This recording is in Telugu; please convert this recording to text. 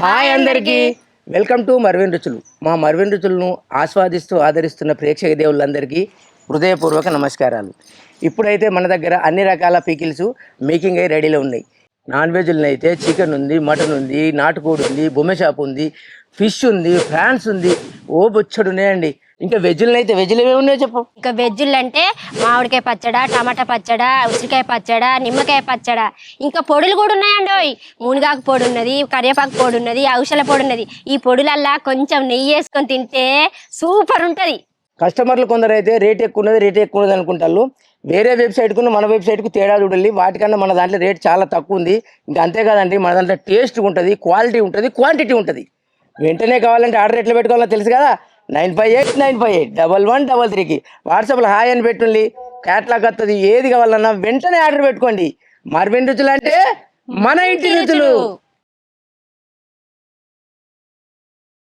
హాయ్ అందరికీ వెల్కమ్ టు మర్విన్ రుచులు. మా మర్విన్ రుచులను ఆస్వాదిస్తూ ఆదరిస్తున్న ప్రేక్షక దేవుళ్ళందరికీ హృదయపూర్వక నమస్కారాలు. ఇప్పుడైతే మన దగ్గర అన్ని రకాల పికిల్స్ మేకింగ్ అయ్యి రెడీలో ఉన్నాయి. నాన్ వెజ్లో అయితే చికెన్ ఉంది, మటన్ ఉంది, నాటుకోడి ఉంది, బొమ్మె షాప్ ఉంది, ఫిష్ ఉంది, ఫ్రాన్స్ ఉంది, ఓ బొచ్చడు ఉన్నాయండి. ఇంకా వెజ్లు అయితే వెజ్లు ఏమేమి ఉన్నాయో చెప్పు. ఇంకా వెజ్జులు అంటే మామిడికాయ పచ్చడా, టమాటా పచ్చడా, ఉసిరికాయ పచ్చడా, నిమ్మకాయ పచ్చడా, ఇంకా పొడులు కూడా ఉన్నాయండి. మునగాకు పొడి ఉన్నది, కరివేపాకు పొడి ఉన్నది, ఔషధ పొడి ఉన్నది. ఈ పొడులల్లా కొంచెం నెయ్యి వేసుకొని తింటే సూపర్ ఉంటుంది. కస్టమర్లు కొందరు అయితే రేట్ ఎక్కువ ఉన్నది అనుకుంటారు. వేరే వెబ్సైట్కు మన వెబ్సైట్కు తేడా చూడాలి. వాటికన్నా మన దాంట్లో రేట్ చాలా తక్కువ ఉంది. ఇంకా అంతేకాదండి, మన దాంట్లో టేస్ట్ ఉంటుంది, క్వాలిటీ ఉంటుంది, క్వాంటిటీ ఉంటుంది. వెంటనే కావాలంటే ఆర్డర్ ఎట్లా పెట్టుకోవాలో తెలుసు కదా. 9589581133కి వాట్సాప్లో హాయ్ అని పెట్టుండి క్యాట్లాగ్ వస్తుంది. ఏది కావాలన్నా వెంటనే ఆర్డర్ పెట్టుకోండి. మర్విన్ రుచులు అంటే మన ఇంటి రుచులు.